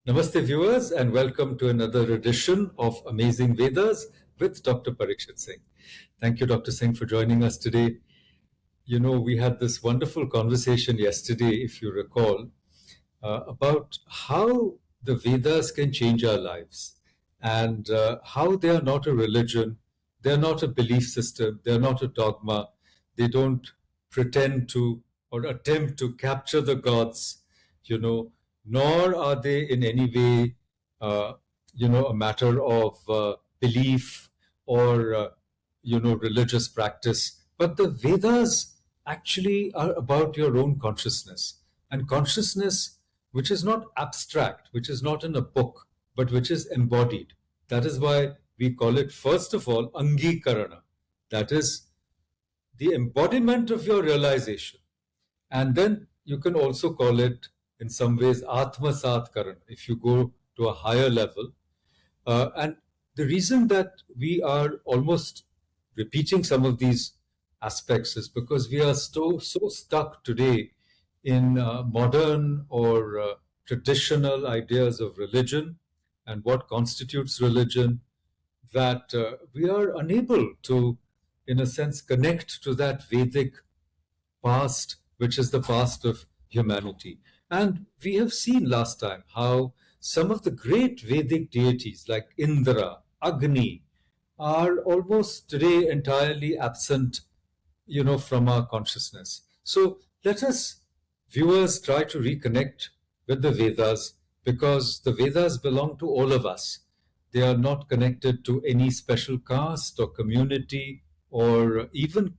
Namaste, viewers, and welcome to another edition of Amazing Vedas with Dr. Pariksith Singh. Thank you, Dr. Singh, for joining us today. We had this wonderful conversation yesterday, if you recall, about how the Vedas can change our lives and how they are not a religion, they're not a belief system, they're not a dogma, they don't pretend to or attempt to capture the gods, you know, nor are they in any way, a matter of belief or, religious practice. But the Vedas actually are about your own consciousness. And consciousness which is not abstract, which is not in a book, but which is embodied. That is why we call it, first of all, Angikarana. That is the embodiment of your realization. And then you can also call it, in some ways, Atmasatkarana, if you go to a higher level. And the reason that we are almost repeating some of these aspects is because we are so stuck today in modern or traditional ideas of religion and what constitutes religion, that we are unable to, in a sense, connect to that Vedic past, which is the past of humanity. And we have seen last time how some of the great Vedic deities like Indra, Agni, are almost today entirely absent, from our consciousness. So let us, viewers, try to reconnect with the Vedas, because the Vedas belong to all of us. They are not connected to any special caste or community or even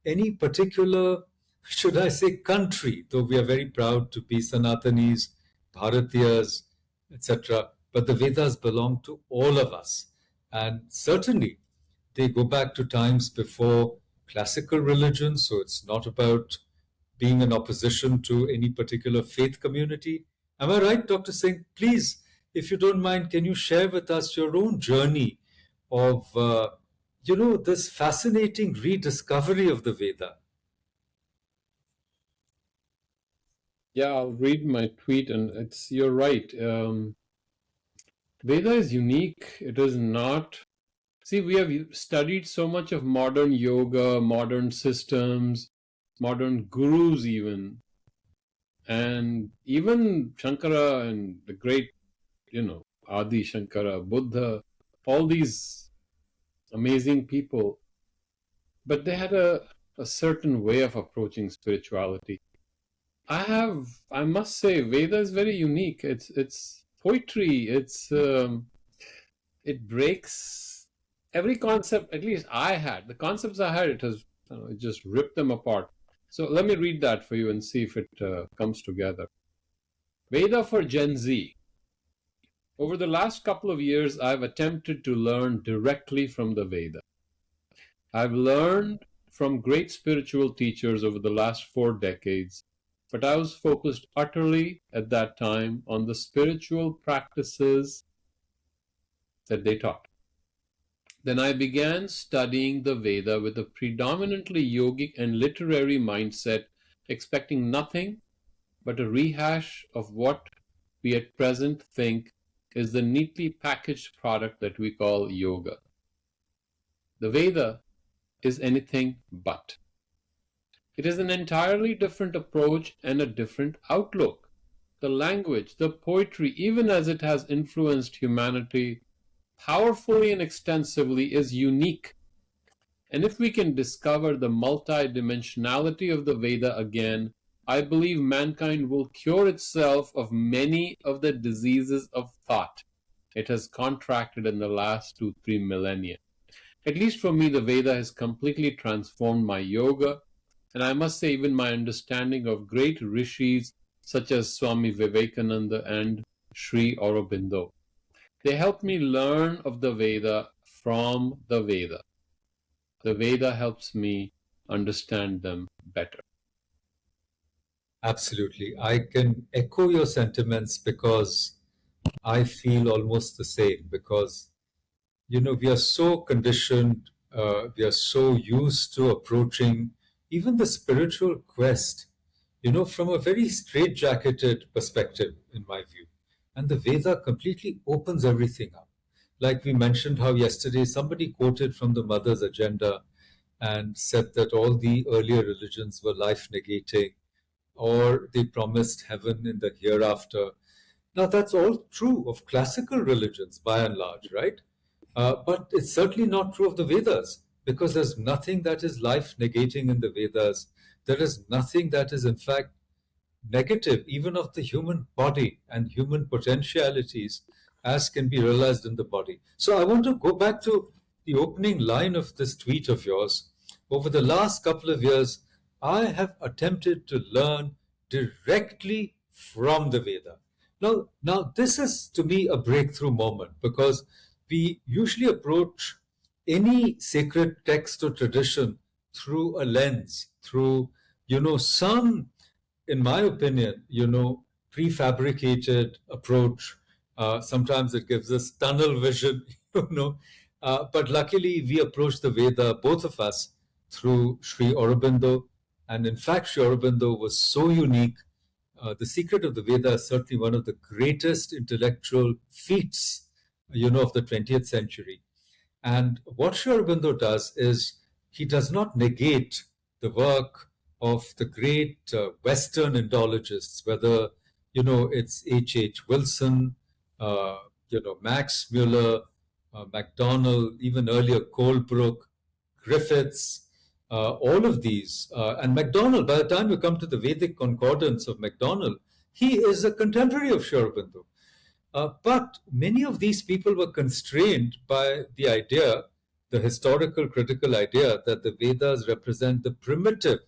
any particular, should I say, country, though we are very proud to be Sanatanis, Bharatiyas, etc. But the Vedas belong to all of us. And certainly they go back to times before classical religion, so it's not about being in opposition to any particular faith community. Am I right, Dr. Singh? Please, if you don't mind, can you share with us your own journey of, this fascinating rediscovery of the Veda? Yeah, I'll read my tweet, and you're right. Veda is unique. It is not. See, we have studied so much of modern yoga, modern systems, modern gurus, even, and even Shankara and the great, Adi Shankara, Buddha, all these amazing people. But they had a certain way of approaching spirituality. I must say, Veda is very unique. It's poetry. It breaks every concept. At least I had the concepts I had. It just ripped them apart. So let me read that for you and see if it comes together. Veda for Gen Z. Over the last couple of years, I've attempted to learn directly from the Veda. I've learned from great spiritual teachers over the last 4 decades, but I was focused utterly at that time on the spiritual practices that they taught. Then I began studying the Veda with a predominantly yogic and literary mindset, expecting nothing but a rehash of what we at present think is the neatly packaged product that we call yoga. The Veda is anything but. It is an entirely different approach and a different outlook. The language, the poetry, even as it has influenced humanity powerfully and extensively, is unique. And if we can discover the multidimensionality of the Veda again, I believe mankind will cure itself of many of the diseases of thought it has contracted in the last 2-3 millennia. At least for me, the Veda has completely transformed my yoga, and I must say even my understanding of great rishis such as Swami Vivekananda and Sri Aurobindo. They helped me learn of the Veda from the Veda. The Veda helps me understand them better. Absolutely. I can echo your sentiments because I feel almost the same. Because, we are so conditioned, we are so used to approaching even the spiritual quest, from a very straitjacketed perspective, in my view. and the Veda completely opens everything up. Like we mentioned how yesterday somebody quoted from the Mother's Agenda and said that all the earlier religions were life negating or they promised heaven in the hereafter. Now, that's all true of classical religions by and large, right? But it's certainly not true of the Vedas because there's nothing that is life negating in the Vedas. There is nothing that is, in fact, negative, even of the human body and human potentialities as can be realized in the body. So I want to go back to the opening line of this tweet of yours. Over the last couple of years, I have attempted to learn directly from the Veda. Now this is to me a breakthrough moment because we usually approach any sacred text or tradition through a lens, through some, in my opinion, prefabricated approach. Sometimes it gives us tunnel vision, you know. But luckily, we approach the Veda, both of us, through Sri Aurobindo. And in fact, Sri Aurobindo was so unique. The secret of the Veda is certainly one of the greatest intellectual feats, of the 20th century. And what Sri Aurobindo does is he does not negate the work of the great Western Indologists, whether it's H. Wilson, uh, Max Muller, MacDonald, even earlier Colebrook, Griffiths, all of these, and MacDonald. By the time you come to the Vedic Concordance of MacDonald, he is a contemporary of Sri Aurobindo. But many of these people were constrained by the idea, the historical critical idea, that the Vedas represent the primitive,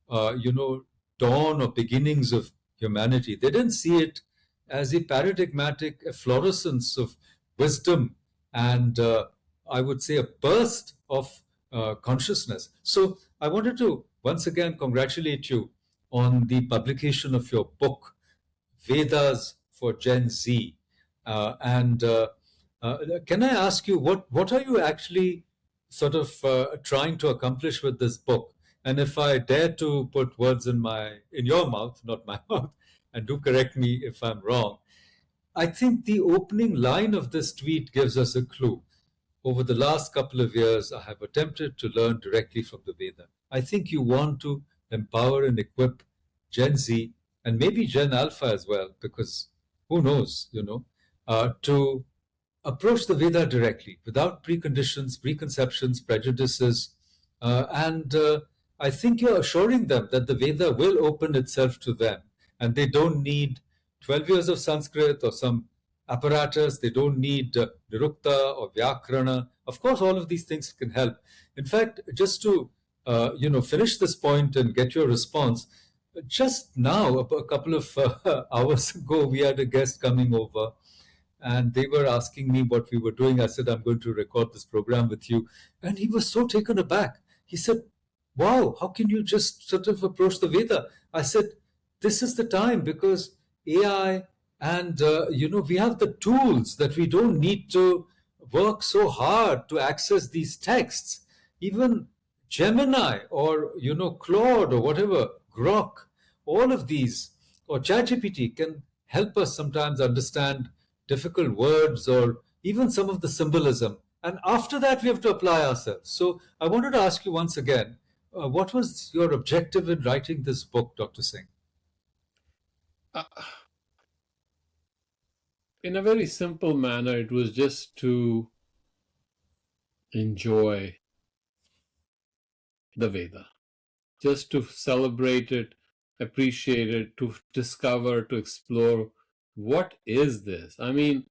dawn or beginnings of humanity. They didn't see it as a paradigmatic efflorescence of wisdom and I would say a burst of consciousness. So I wanted to once again congratulate you on the publication of your book, Vedas for Gen Z. And can I ask you, what are you actually sort of trying to accomplish with this book? And if I dare to put words in your mouth, not my mouth, and do correct me if I'm wrong, I think the opening line of this tweet gives us a clue. Over the last couple of years, I have attempted to learn directly from the Veda. I think you want to empower and equip Gen Z and maybe Gen Alpha as well, because who knows, to approach the Veda directly without preconditions, preconceptions, prejudices. And I think you're assuring them that the Veda will open itself to them and they don't need 12 years of Sanskrit or some apparatus. They don't need Nirukta or Vyakrana. Of course, all of these things can help. In fact, just to finish this point and get your response, just now, a couple of hours ago, we had a guest coming over and they were asking me what we were doing. I said, I'm going to record this program with you. And he was so taken aback. He said, wow, how can you just sort of approach the Veda? I said, this is the time because AI and, we have the tools that we don't need to work so hard to access these texts. Even Gemini or, Claude or whatever, Grok, all of these, or ChatGPT can help us sometimes understand difficult words or even some of the symbolism. And after that, we have to apply ourselves. So I wanted to ask you once again, what was your objective in writing this book, Dr. Singh? Uh, in a very simple manner, it was just to enjoy the Veda, just to celebrate it, appreciate it, to discover, to explore what is this? I mean,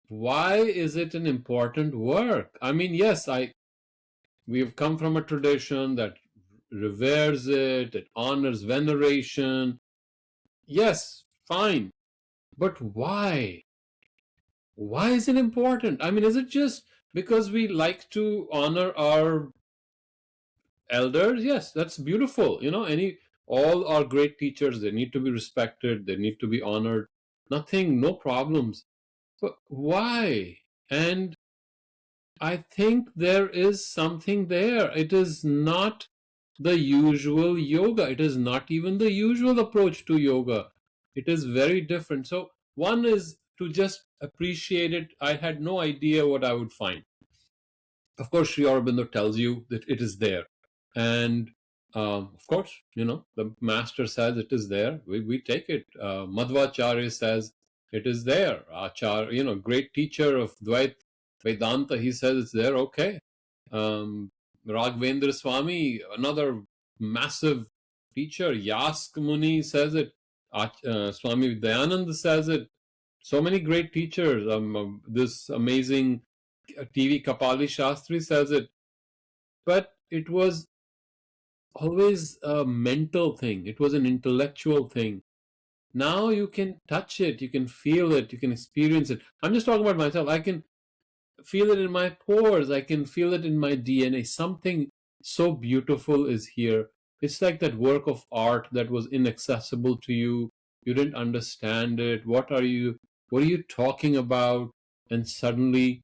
why is it an important work? I mean, yes, we have come from a tradition that reveres it, it honors veneration. Yes, fine. But why? Why is it important? I mean, is it just because we like to honor our elders? Yes, that's beautiful. All our great teachers, they need to be respected, they need to be honored. Nothing, no problems. But why? And I think there is something there. It is not the usual yoga. It is not even the usual approach to yoga. It is very different. So one is to just appreciate it. I had no idea what I would find. Of course, Sri Aurobindo tells you that it is there. And of course, the master says it is there. We take it. Madhvacharya says it is there. Acharya, great teacher of Dvait Vedanta, he says it's there. Okay. Raghvendra Swami, another massive teacher, Yask Muni says it. Swami Dayananda says it. So many great teachers. This amazing TV Kapali Shastri says it. But it was always a mental thing. It was an intellectual thing. Now you can touch it, you can feel it, you can experience it. I'm just talking about myself. I can feel it in my pores. I can feel it in my DNA. Something so beautiful is here. It's like that work of art that was inaccessible to you. You didn't understand it. What are you talking about? And suddenly,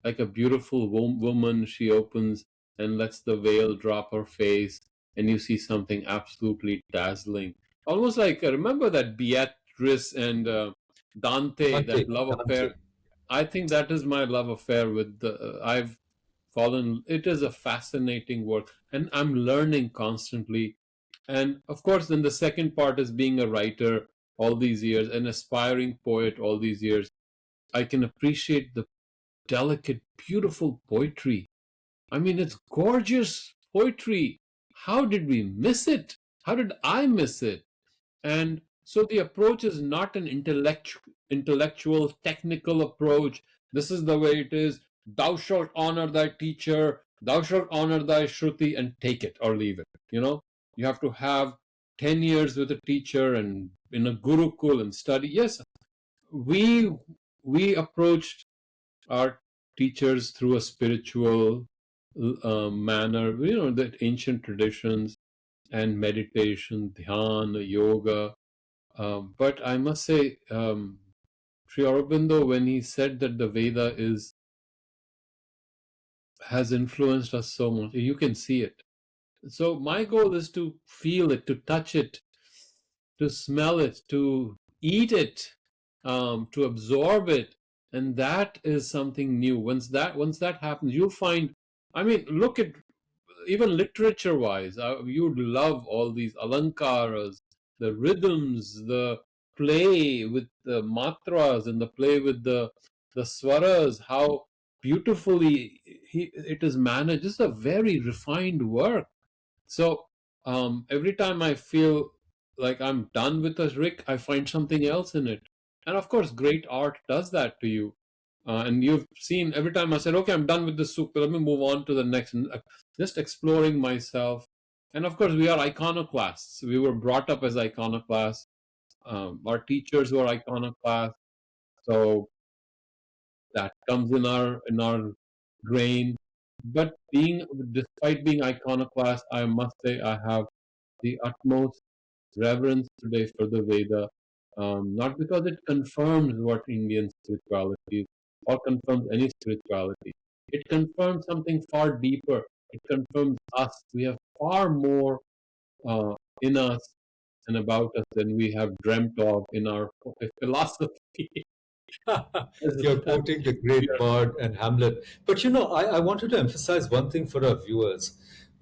like a beautiful woman, she opens and lets the veil drop her face, and you see something absolutely dazzling. Almost like, remember that Beatrice and Dante, Dante, that love Dante. affair? I think that is my love affair with I've fallen. It is a fascinating work, and I'm learning constantly. And of course, then the second part is being a writer all these years, an aspiring poet all these years. I can appreciate the delicate, beautiful poetry. I mean, it's gorgeous poetry. How did we miss it? How did I miss it? And so the approach is not an intellectual, technical approach. This is the way it is. Thou shalt honor thy teacher, thou shalt honor thy Shruti, and take it or leave it. You have to have 10 years with a teacher and in a Gurukul and study. Yes, we approached our teachers through a spiritual manner, the ancient traditions and meditation, dhyana, yoga. But I must say, Sri Aurobindo, when he said that the Veda has influenced us so much, you can see it. So my goal is to feel it, to touch it, to smell it, to eat it, to absorb it, and that is something new. Once that happens, you'll find. I mean, look at even literature-wise. You'd love all these alankaras, the rhythms, the play with the matras, and the play with the swaras. How beautifully it is managed. It's a very refined work. So every time I feel like I'm done with a Rick, I find something else in it. And of course, great art does that to you. And you've seen every time I said, okay, I'm done with this soup, let me move on to the next. And just exploring myself. And of course, we are iconoclasts. We were brought up as iconoclasts. Our teachers were iconoclasts. So that comes in our grain. But despite being iconoclast, I must say I have the utmost reverence today for the Veda, not because it confirms what Indian spirituality is or confirms any spirituality. It confirms something far deeper. It confirms us. We have far more in us and about us than we have dreamt of in our philosophy. You're quoting the great Bard and Hamlet. But I wanted to emphasize one thing for our viewers.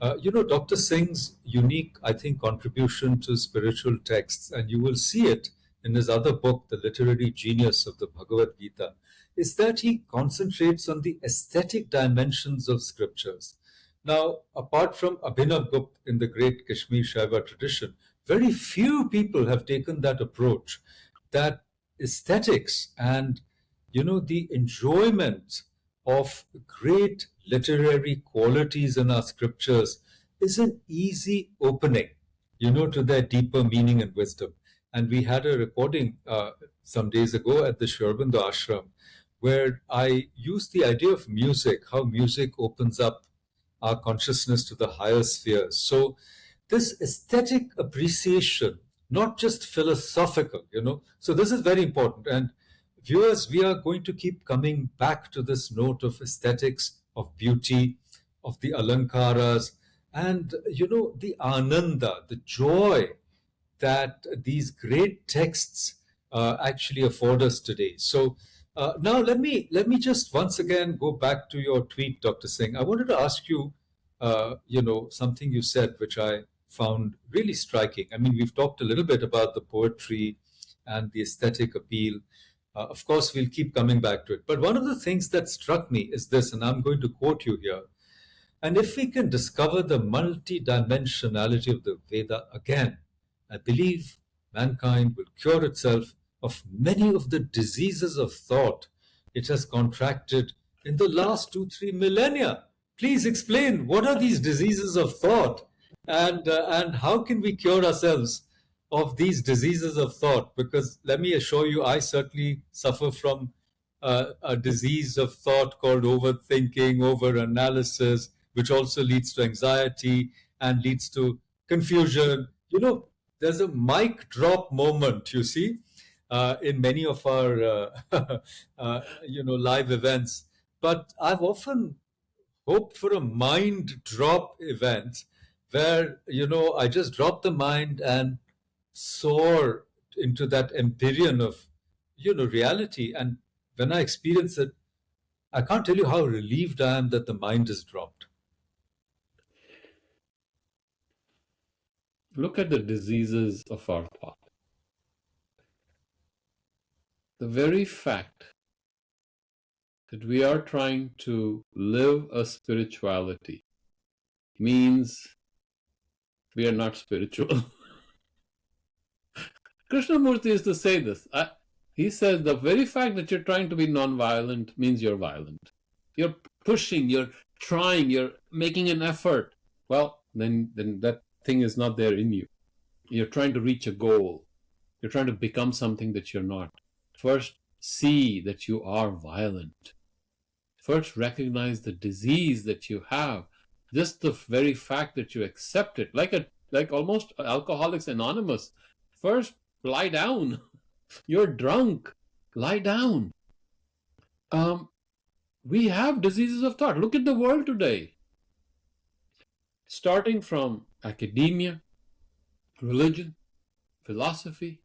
Dr. Singh's unique, I think, contribution to spiritual texts, and you will see it in his other book, The Literary Genius of the Bhagavad Gita, is that he concentrates on the aesthetic dimensions of scriptures. Now, apart from Abhinav Gupta in the great Kashmir Shaiva tradition, very few people have taken that approach, that aesthetics and the enjoyment of great literary qualities in our scriptures is an easy opening to their deeper meaning and wisdom. And we had a recording some days ago at the Sri Aurobindo ashram where I used the idea of music, how music opens up our consciousness to the higher spheres. So this aesthetic appreciation, not just philosophical, so this is very important. And viewers, we are going to keep coming back to this note of aesthetics, of beauty, of the alankaras, and the ananda, the joy that these great texts actually afford us today. So now let me just once again go back to your tweet, Dr. Singh. I wanted to ask you, something you said which I found really striking. I mean, we've talked a little bit about the poetry and the aesthetic appeal. Of course, we'll keep coming back to it. But one of the things that struck me is this, and I'm going to quote you here. And if we can discover the multidimensionality of the Veda again, I believe mankind will cure itself of many of the diseases of thought it has contracted in the last 2, 3 millennia. Please explain, what are these diseases of thought, and how can we cure ourselves of these diseases of thought? Because let me assure you, I certainly suffer from a disease of thought called overthinking, overanalysis, which also leads to anxiety and leads to confusion. There's a mic drop moment, you see, in many of our live events. But I've often hoped for a mind drop event where I just drop the mind and soar into that empyrean of reality. And when I experience it, I can't tell you how relieved I am that the mind is dropped. Look at the diseases of our thought. The very fact that we are trying to live a spirituality means we are not spiritual. Krishnamurti used to say this. He says the very fact that you're trying to be non-violent means you're violent. You're pushing, you're trying, you're making an effort. Well, then that thing is not there in you. You're trying to reach a goal. You're trying to become something that you're not. First, see that you are violent. First, recognize the disease that you have. Just the very fact that you accept it, like almost Alcoholics Anonymous. First, lie down. You're drunk. Lie down. We have diseases of thought. Look at the world today. Starting from academia, religion, philosophy,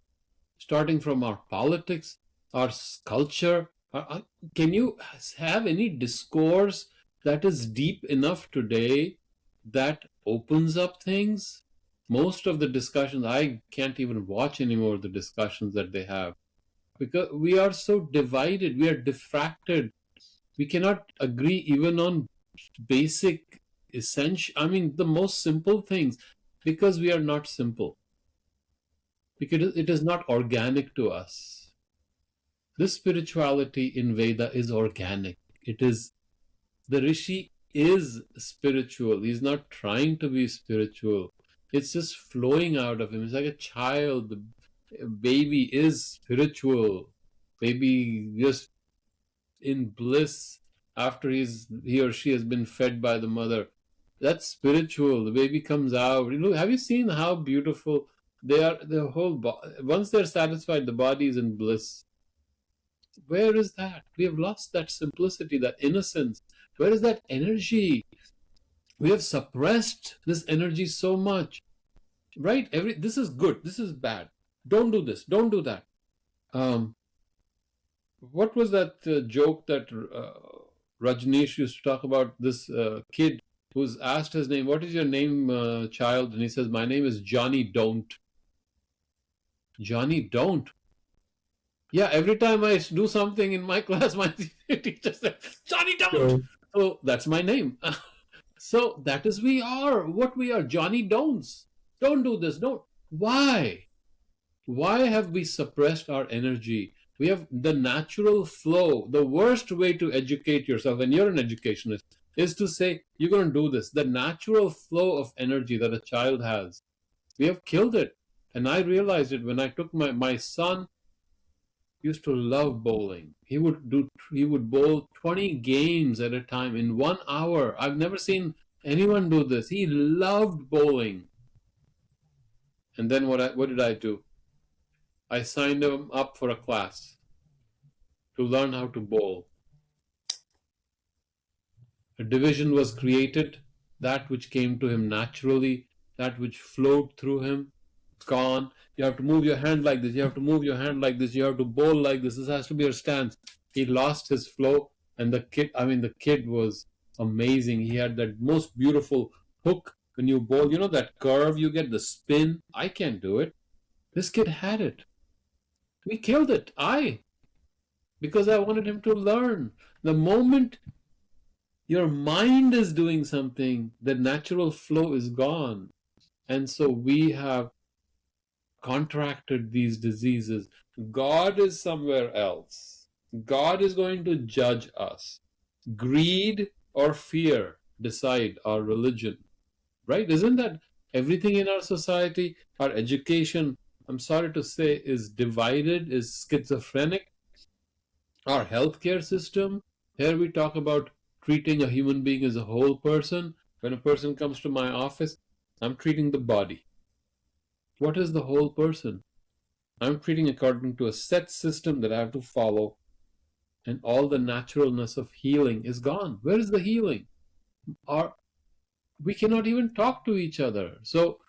starting from our politics, our culture. Can you have any discourse that is deep enough today that opens up things? Most of the discussions, I can't even watch anymore the discussions that they have, because we are so divided, we are diffracted. We cannot agree even on basic, essential, the most simple things, because we are not simple. Because it is not organic to us. This spirituality in Veda is organic. The Rishi is spiritual. He's not trying to be spiritual. It's just flowing out of him. It's like a child. The baby is spiritual. Baby just in bliss after he or she has been fed by the mother. That's spiritual. The baby comes out. Have you seen how beautiful they are? The whole once they're satisfied, the body is in bliss. Where is that? We have lost that simplicity, that innocence. Where is that energy? We have suppressed this energy so much, right? This is good, this is bad. Don't do this, don't do that. What was that joke that Rajneesh used to talk about? This kid who's asked his name, what is your name, child? And he says, my name is Johnny Don't. Johnny Don't. Yeah, every time I do something in my class, my teacher says, Johnny Don't. So that's my name. So that is what we are, Johnny Don'ts. Don't do this, don't. Why? Why have we suppressed our energy? We have the natural flow. The worst way to educate yourself, and you're an educationist, is to say, you're going to do this. The natural flow of energy that a child has, we have killed it. And I realized it when I took my son used to love bowling. He would bowl 20 games at a time in 1 hour. I've never seen anyone do this. He loved bowling. And then what did I do? I signed him up for a class to learn how to bowl. A division was created, that which came to him naturally, that which flowed through him. gone. You have to move your hand like this. You have to move your hand like this. You have to bowl like this. This has to be your stance. He lost his flow, and the kid was amazing. He had that most beautiful hook when you bowl. You know that curve you get, the spin. I can't do it. This kid had it. We killed it. Because I wanted him to learn. The moment your mind is doing something, the natural flow is gone. And so we have contracted these diseases. God is somewhere else. God is going to judge us. Greed or fear decide our religion, right? Isn't that everything in our society? Our education, I'm sorry to say, is divided, is schizophrenic. Our healthcare system, here we talk about treating a human being as a whole person. When a person comes to my office, I'm treating the body. What is the whole person? I'm treating according to a set system that I have to follow, and all the naturalness of healing is gone. Where is the healing? We cannot even talk to each other. So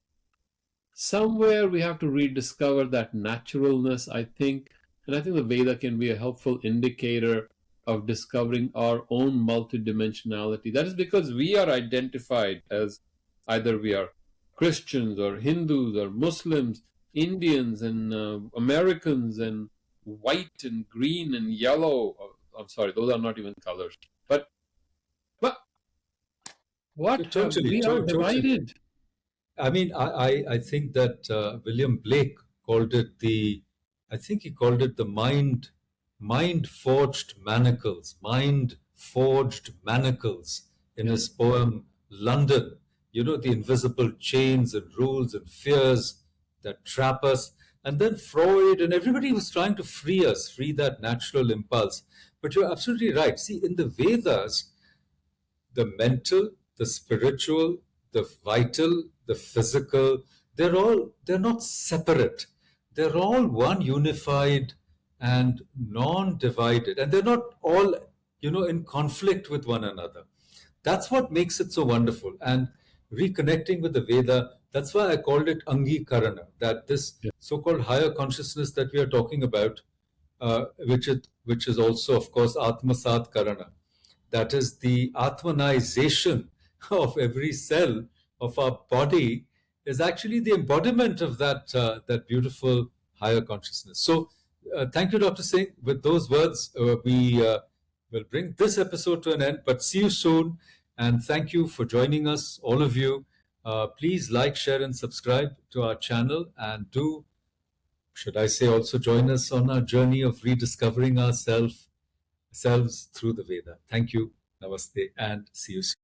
somewhere we have to rediscover that naturalness, I think. And I think the Veda can be a helpful indicator of discovering our own multidimensionality. That is because we are identified as either we are Christians or Hindus or Muslims, Indians and Americans, and white and green and yellow. I'm sorry, those are not even colors. But what have we are Totally. divided? I mean, I think that William Blake called it I think he called it the mind forged manacles in his poem London. You know, the invisible chains and rules and fears that trap us. And then Freud and everybody was trying to free that natural impulse. But you're absolutely right. See, in the Vedas, the mental, the spiritual, the vital, the physical, they're not separate. They're all one unified and non-divided. And they're not all, in conflict with one another. That's what makes it so wonderful. And reconnecting with the Veda, that's why I called it Angikarana, that this Yeah. so-called higher consciousness that we are talking about, which is also, of course, Atmasat Karana, that is the Atmanization of every cell of our body, is actually the embodiment of that beautiful higher consciousness. So, thank you, Dr. Singh. With those words, we will bring this episode to an end. But see you soon, and thank you for joining us, all of you. Please like, share, and subscribe to our channel, and should I say, also join us on our journey of rediscovering ourselves through the Veda. Thank you. Namaste, and see you soon.